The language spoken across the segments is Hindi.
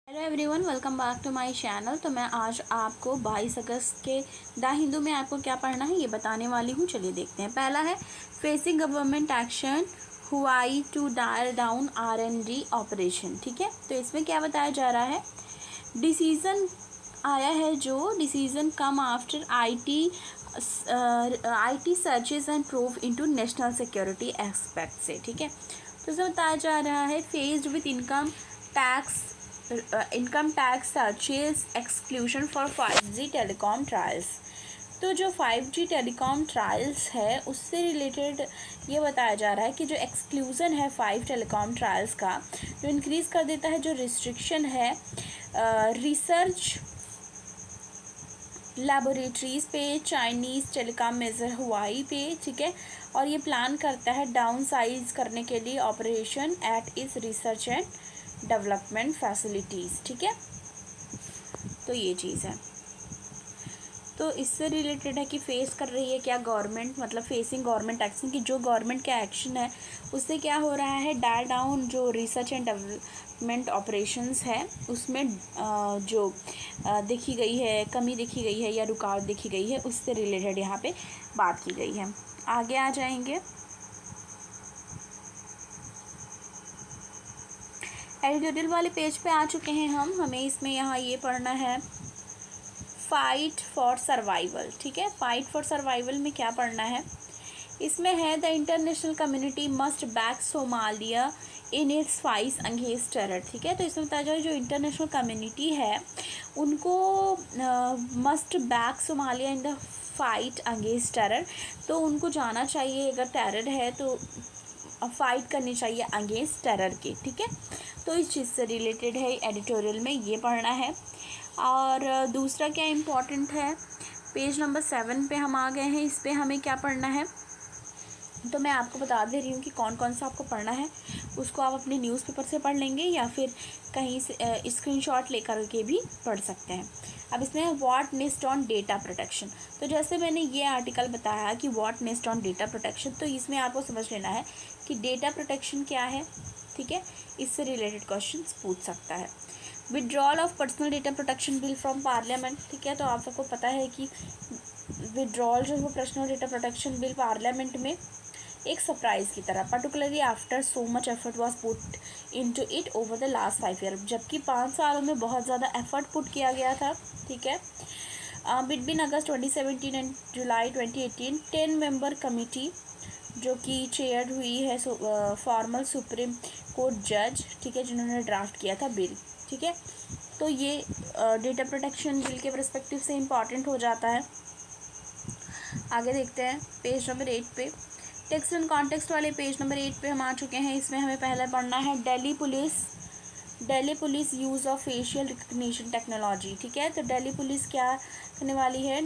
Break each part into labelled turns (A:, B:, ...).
A: Hello everyone, welcome back to my channel. तो मैं आज आपको 22 अगस्त के द हिंदू में आपको क्या पढ़ना है ये बताने वाली हूँ। चलिए देखते हैं। पहला है facing government action Huawei to dial down R&D operation. ठीक है, तो इसमें क्या बताया जा रहा है, डिसीज़न आया है जो decision come after IT searches and prove into national security aspect से। ठीक है, तो इसमें बताया जा रहा है faced with income tax searches exclusion for 5G telecom trials. तो जो 5G टेलीकॉम ट्रायल्स है उससे रिलेटेड ये बताया जा रहा है कि जो एक्सक्लूज़न है 5 टेलीकॉम ट्रायल्स का, जो इंक्रीज़ कर देता है जो रिस्ट्रिक्शन है रिसर्च लैबोरेटरीज़ पे, चाइनीज़ टेलीकॉम मेजर हुआई पे। ठीक है, और ये प्लान करता है डाउन साइज करने के लिए ऑपरेशन एट इस रिसर्च एंड डेवलपमेंट फैसिलिटीज़। ठीक है, तो ये चीज़ है। तो इससे रिलेटेड है कि फेस कर रही है क्या गवर्नमेंट, मतलब फेसिंग गवर्नमेंट एक्शन, की जो गवर्नमेंट का एक्शन है उससे क्या हो रहा है, डायल डाउन जो रिसर्च एंड डेवलपमेंट ऑपरेशंस है उसमें जो देखी गई है, कमी देखी गई है या रुकावट देखी गई है, उससे रिलेटेड यहाँ पे बात की गई है। आगे आ जाएंगे। एडिटोरियल वाले पेज पे आ चुके हैं हम। हमें इसमें यहाँ ये पढ़ना है फाइट फॉर सर्वाइवल। ठीक है, फाइट फॉर सर्वाइवल में क्या पढ़ना है, इसमें है the international community must back Somalia in its fight against terror. ठीक है, तो इसमें बताया जाए जो इंटरनेशनल कम्युनिटी है उनको must back Somalia in the fight against terror, तो उनको जाना चाहिए, अगर टेरर है तो फाइट करनी चाहिए अगेंस्ट टेरर के। ठीक है, तो इस चीज़ से रिलेटेड है एडिटोरियल में ये पढ़ना है। और दूसरा क्या इम्पोर्टेंट है, पेज नंबर 7 पे हम आ गए हैं। इस पे हमें क्या पढ़ना है, तो मैं आपको बता दे रही हूँ कि कौन कौन सा आपको पढ़ना है। उसको आप अपने न्यूज़पेपर से पढ़ लेंगे या फिर कहीं से स्क्रीनशॉट लेकर के भी पढ़ सकते हैं। अब इसमें what nest on data protection. तो जैसे मैंने ये आर्टिकल बताया कि what nest on data protection, तो इसमें आपको समझ लेना है कि डेटा प्रोटेक्शन क्या है। ठीक है, इससे रिलेटेड क्वेश्चन पूछ सकता है। Withdrawal of personal data protection bill from parliament. ठीक है, तो आप सबको पता है कि विड्रॉल जो है वो personal data protection bill parliament में एक सरप्राइज की तरह, particularly after so much effort was put into it over the last 5 year, जबकि 5 सालों में बहुत ज़्यादा एफर्ट पुट किया गया था। ठीक है, between August 2017 and July 2018 10 member committee जो कि चेयर हुई है फॉर्मल सुप्रीम कोर्ट जज, ठीक है, जिन्होंने ड्राफ्ट किया था बिल। ठीक है, तो ये डेटा प्रोटेक्शन बिल के परस्पेक्टिव से इम्पॉर्टेंट हो जाता है। आगे देखते हैं पेज नंबर 8 पे, टेक्स्ट एंड कॉन्टेक्स्ट वाले पेज नंबर 8 पे हम आ चुके हैं। इसमें हमें पहले पढ़ना है Delhi police use of facial recognition technology. ठीक है, तो दिल्ली पुलिस क्या करने वाली है,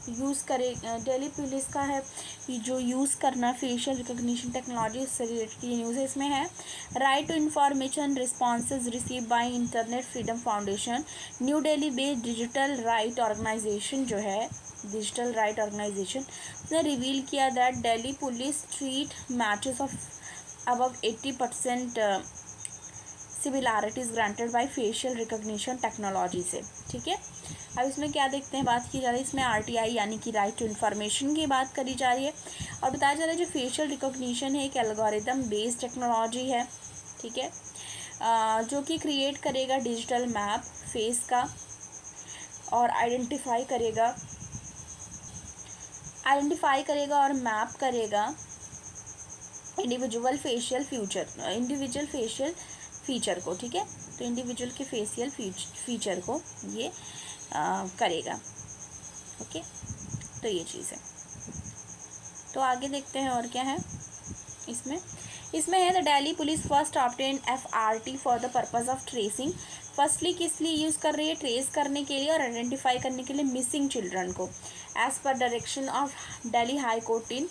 A: यूज़ करे, दिल्ली पुलिस का है जो यूज़ करना फेशियल रिकग्निशन टेक्नोलॉजी, उससे रिलेटेड ये न्यूज़ है। इसमें है right to information responses receive by internet freedom foundation, New Delhi based digital right organisation जो है डिजिटल राइट ऑर्गेनाइजेशन ने रिवील किया that Delhi police treat matches of above 80% similarities granted by facial recognition technology से। ठीक है, अब इसमें क्या देखते हैं, बात की जा रही है इसमें RTI यानी कि राइट टू इन्फॉर्मेशन की बात करी जा रही है, और बताया जा रहा है जो फेशियल रिकग्निशन है एक एल्गोरिदम बेस्ड टेक्नोलॉजी है। ठीक है, जो कि क्रिएट करेगा डिजिटल मैप फेस का और आइडेंटिफाई करेगा और मैप करेगा इंडिविजुअल फेशियल फीचर को। ठीक है, तो इंडिविजुअल के फेशियल फीचर को ये करेगा। ओके, तो ये चीज़ है। तो आगे देखते हैं और क्या है इसमें है the Delhi police first obtain FRT for the purpose of tracing. Firstly किस लिए यूज़ कर रही है, ट्रेस करने के लिए और आइडेंटिफाई करने के लिए मिसिंग चिल्ड्रन को, as per direction of Delhi high court in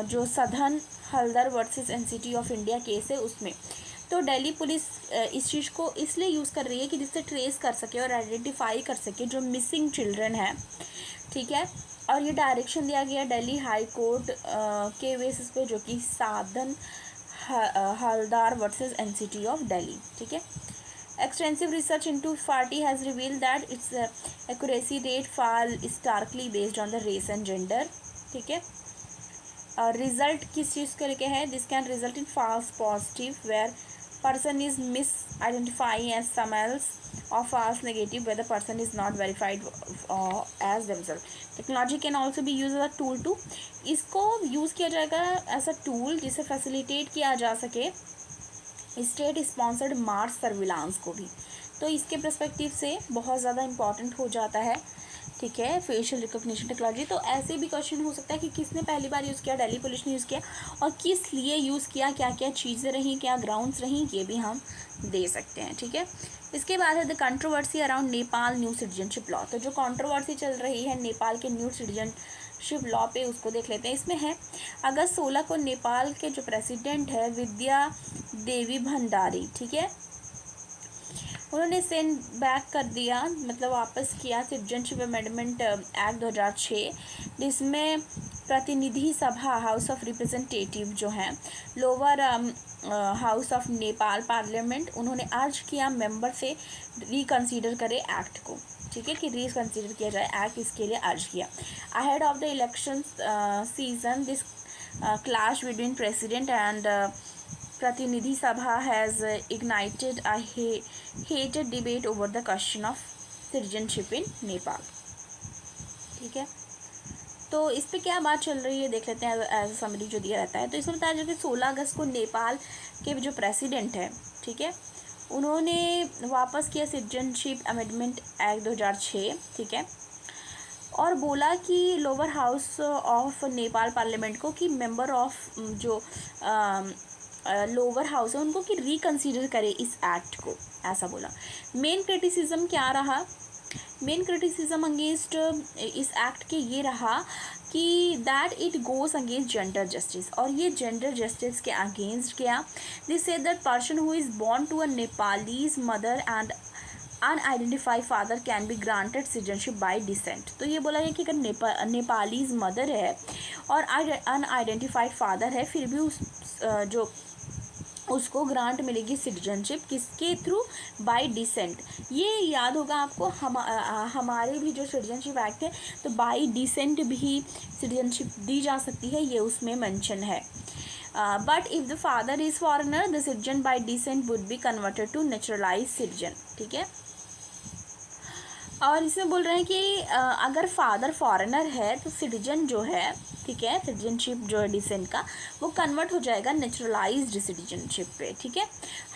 A: जो Sadan Haldar versus NCT of India case है उसमें। तो दिल्ली पुलिस इस चीज़ को इसलिए यूज़ कर रही है कि जिससे ट्रेस कर सके और आइडेंटिफाई कर सके जो मिसिंग चिल्ड्रन है। ठीक है, और ये डायरेक्शन दिया गया दिल्ली हाई कोर्ट के बेसिस पे, जो कि साधन Haldar versus NCT of Delhi. ठीक है, Extensive research into FATI has revealed that its accuracy rate fall starkly based on the race and gender. ठीक है, रिजल्ट किस चीज़ के लिए है? This can result in false positive where person is misidentifying as some else or false negative where the person is not verified as themselves. Technology can also be used as a tool to, इसको यूज़ किया जाएगा एज अ टूल जिसे फैसिलिटेट किया जा सके स्टेट स्पॉन्सर्ड मार्स सर्विलांस को भी. तो इसके पर्सपेक्टिव से बहुत ज़्यादा इंपॉर्टेंट हो जाता है. ठीक है, फेशियल रिकॉग्निशन टेक्नोलॉजी. तो ऐसे भी क्वेश्चन हो सकता है कि किसने पहली बार यूज़ किया, दिल्ली पुलिस ने यूज़ किया, और किस लिए यूज़ किया, क्या क्या चीज़ें रहीं, क्या ग्राउंड्स रहीं, ये भी हम दे सकते हैं. ठीक है, इसके बाद है the controversy around Nepal new citizenship law. तो जो कंट्रोवर्सी चल रही है नेपाल के न्यू सिटीजनशिप लॉ पे, उसको देख लेते हैं. इसमें है अगस्त 16 को नेपाल के जो प्रेसिडेंट है विद्या देवी भंडारी, ठीक है, उन्होंने सेंड बैक कर दिया, मतलब वापस किया सिटीजनशिप अमेंडमेंट एक्ट 2006, जिसमें प्रतिनिधि सभा हाउस ऑफ रिप्रेजेंटेटिव जो हैं lower house of Nepal parliament, उन्होंने अर्ज किया मेंबर से रिकंसीडर करे एक्ट को. ठीक है, कि रिकंसीडर किया जाए एक्ट, इसके लिए अर्ज किया. Ahead of the election season this clash between president and प्रतिनिधि सभा has ignited a heated debate over the question of citizenship in Nepal. ठीक है, तो इस पे क्या बात चल रही है देख लेते हैं एज समरी जो दिया रहता है. तो इसमें बताया जाता है कि 16 अगस्त को नेपाल के जो प्रेसिडेंट है, ठीक है, उन्होंने वापस किया सिटीजनशिप अमेंडमेंट एक्ट 2006. ठीक है, और बोला कि lower house of Nepal parliament को कि मेंबर ऑफ जो लोअर हाउस है उनको कि रिकंसीडर करे इस एक्ट को, ऐसा बोला. मेन क्रिटिसिज्म क्या रहा? मेन क्रिटिसिज्म अगेंस्ट इस एक्ट के ये रहा कि that it goes against gender justice, और ये जेंडर जस्टिस के अगेंस्ट गया. This said that person who is born to a Nepalese mother and unidentified father can be granted citizenship by descent. तो ये बोला है कि अगर नेपालीज मदर है और अनआइडेंटिफाइड फादर है, फिर भी जो उसको ग्रांट मिलेगी सिटीजनशिप, किसके थ्रू? Bye decent. ये याद होगा आपको, हमारे भी जो सिटीजनशिप एक्ट है, तो बाय डिसेंट भी सिटीजनशिप दी जा सकती है, ये उसमें मेंशन है. But if the father is foreigner the citizen by descent would be converted to naturalise citizen. ठीक है, और इसमें बोल रहे हैं कि अगर फादर फॉरेनर है तो सिटीजन जो है, ठीक है, सिटीजनशिप जो है डिसेंट का, वो कन्वर्ट हो जाएगा नेचुरलाइज्ड सिटीजनशिप पे. ठीक है,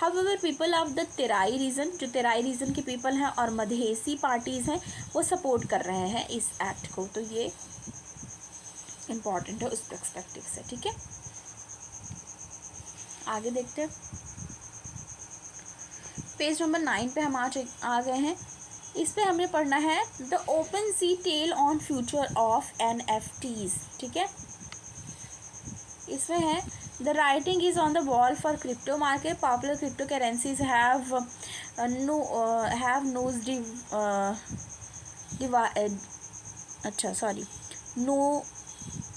A: however people of the Terai region, जो तेराई रीजन के पीपल हैं और मधेसी पार्टीज़ हैं, वो सपोर्ट कर रहे हैं इस एक्ट को. तो ये इम्पॉर्टेंट है उस पर्सपेक्टिव से. ठीक है, आगे देखते हैं. पेज नंबर 9 पे हम आ गए हैं. इस पे हमने पढ़ना है the Open Sea tale on future of NFTs. ठीक है, इसमें है the writing is on the wall for crypto market. Popular crypto currencies have nose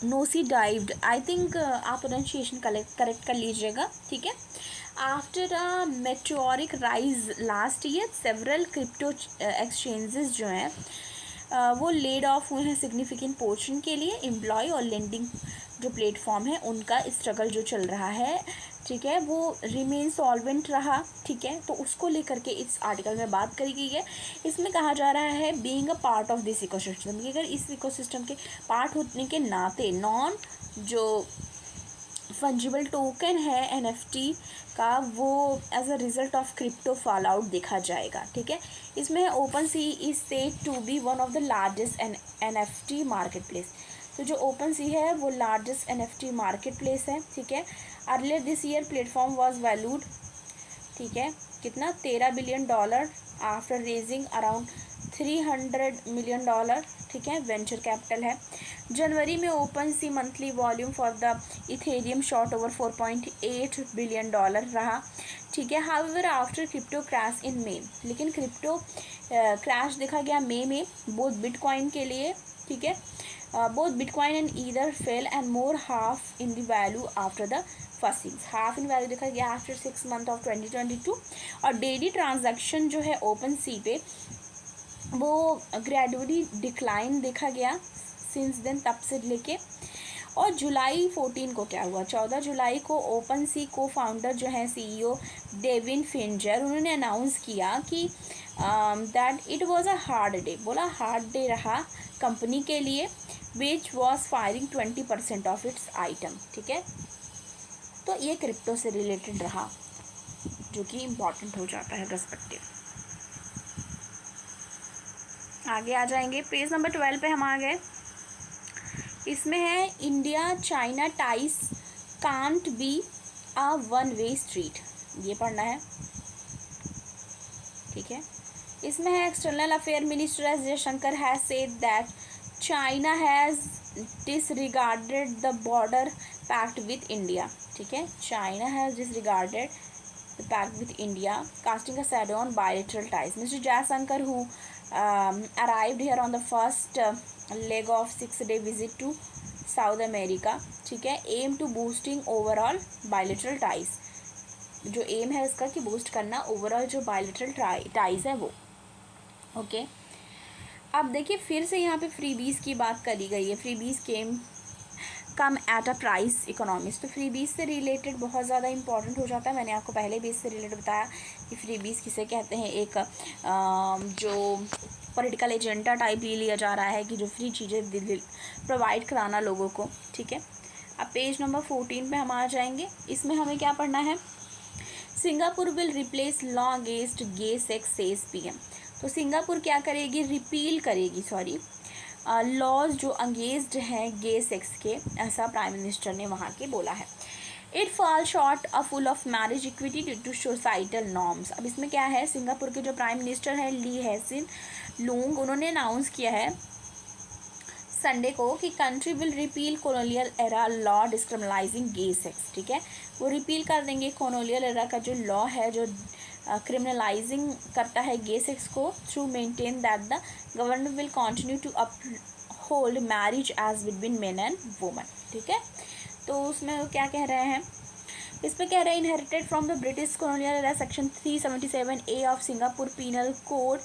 A: nosedived. I think आप प्रोनाउंसिएशन करेक्ट कर लीजिएगा. ठीक है, after a meteoric rise last year several crypto exchanges जो हैं वो लेड ऑफ हुए हैं सिग्निफिकेंट पोर्शन के लिए. एम्प्लॉय और लेंडिंग जो प्लेटफॉर्म है उनका स्ट्रगल जो चल रहा है, ठीक है, वो रिमेन सॉल्वेंट रहा. ठीक है, तो उसको लेकर के इस आर्टिकल में बात करी गई है. इसमें कहा जा रहा है being a part of this ecosystem, कि अगर इस इकोसिस्टम के पार्ट होने के नाते नॉन जो फंजिबल टोकन है NFT का, वो as a result of crypto fall out देखा जाएगा. ठीक है, इसमें open sea is said to be one of the largest NFT market place. तो जो ओपन सी है वो लार्जेस्ट NFT मार्केट प्लेस है. ठीक है, earlier this year platform was valued, ठीक है, कितना? $13 billion after raising around $300 million. ठीक है, वेंचर कैपिटल है. जनवरी में Open Sea monthly volume for the Ethereum short over $4.8 billion रहा. ठीक है, however after crypto crash in May, लेकिन क्रिप्टो क्रैश देखा गया मई में बोथ बिटकॉइन के लिए. ठीक है, both bitcoin and either fail and more half in the value after the first things half in value देखा गया आफ्टर 6 मंथ ऑफ 2022। और डेली ट्रांजैक्शन जो है ओपन सी पे वो ग्रेजुअली डिक्लाइन देखा गया सिंस देन, तब से लेके। और जुलाई 14 को क्या हुआ, 14 जुलाई को ओपन सी को फाउंडर जो है CEO डेविन फिंजर, उन्होंने अनाउंस किया कि that it was a hard day, बोला हार्ड डे रहा कंपनी के लिए, which was firing 20% of its item. ठीक है, तो ये क्रिप्टो से रिलेटेड रहा, जो कि इम्पॉर्टेंट हो जाता है पर्सपेक्टिव। आगे आ जाएंगे, पेज नंबर 12 पे हम आ गए। इसमें है India China ties can't be a one way street, ये पढ़ना है। ठीक है, इसमें है external affair minister S Jaishankar has said that China has disregarded the border pact with India. ठीक है, China has disregarded the pact with India, casting a shadow on bilateral ties. Mister Jaishankar who arrived here on the first leg of 6-day visit to South America, ठीक है, aim to boosting overall bilateral ties, जो एम है इसका कि बूस्ट करना ओवरऑल जो बायलैटरल टाइज है वो। ओके, अब देखिए फिर से यहाँ पे फ्रीबीज की बात करी गई है, freebies came come at a price economics. तो फ्रीबीज से रिलेटेड बहुत ज़्यादा इंपॉर्टेंट हो जाता है, मैंने आपको पहले भी इससे रिलेटेड बताया कि फ्रीबीज किसे कहते हैं, एक जो पॉलिटिकल एजेंडा टाइप ले लिया जा रहा है कि जो फ्री चीज़ें प्रोवाइड कराना लोगों को। ठीक है, अब पेज नंबर 14 पे हम आ जाएंगे। इसमें हमें क्या पढ़ना है, Singapore will replace law against gay sex says PM। तो सिंगापुर क्या करेगी, रिपील करेगी लॉज जो अगेंस्ट हैं गे सेक्स के, ऐसा प्राइम मिनिस्टर ने वहाँ के बोला है। It fall short a full of marriage equity due to societal norms. अब इसमें क्या है, सिंगापुर के जो प्राइम मिनिस्टर है ली हैसिन लूंग, उन्होंने अनाउंस किया है संडे को कि country will repeal colonial era law decriminalising gay sex. ठीक है, वो रिपील कर देंगे कॉलोनियल एरा का जो लॉ है जो क्रिमिनलाइजिंग करता है गे सेक्स को, through maintain that the government will continue to uphold marriage as between men and women. ठीक है, तो उसमें वो क्या कह रहे हैं, इस पे कह रहे हैं inherited from the British colonial era section 377A of Singapore penal code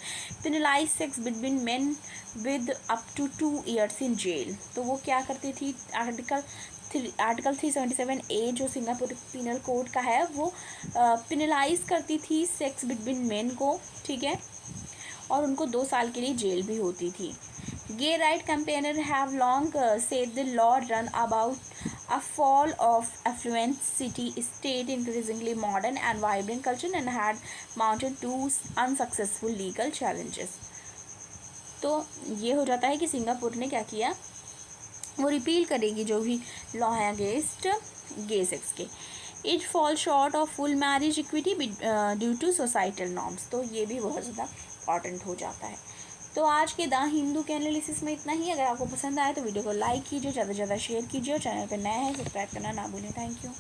A: penalise sex between men with up to 2 years in jail. तो वो क्या करती थी, आर्टिकल 377A जो सिंगापुर पीनल कोड का है वो पेनलाइज करती थी सेक्स बिटवीन मेन को। ठीक है, और उनको 2 साल के लिए जेल भी होती थी। Gay right campaigner have long said the law ran about a fall of affluent city state increasingly modern and vibrant culture and had mounted 2 unsuccessful legal challenges। तो ये हो जाता है कि सिंगापुर ने क्या किया, वो रिपील करेगी जो भी लॉ है अगेंस्ट गे सेक्स के। It fall short of full marriage equity due to societal norms. तो ये भी बहुत ज़्यादा इंपॉर्टेंट हो जाता है। तो आज के द हिंदू के एनालिसिस में इतना ही। अगर आपको पसंद आए तो वीडियो को लाइक कीजिए, ज़्यादा से ज़्यादा शेयर कीजिए और चैनल पर नए हैं सब्सक्राइब करना ना भूलें। Thank you.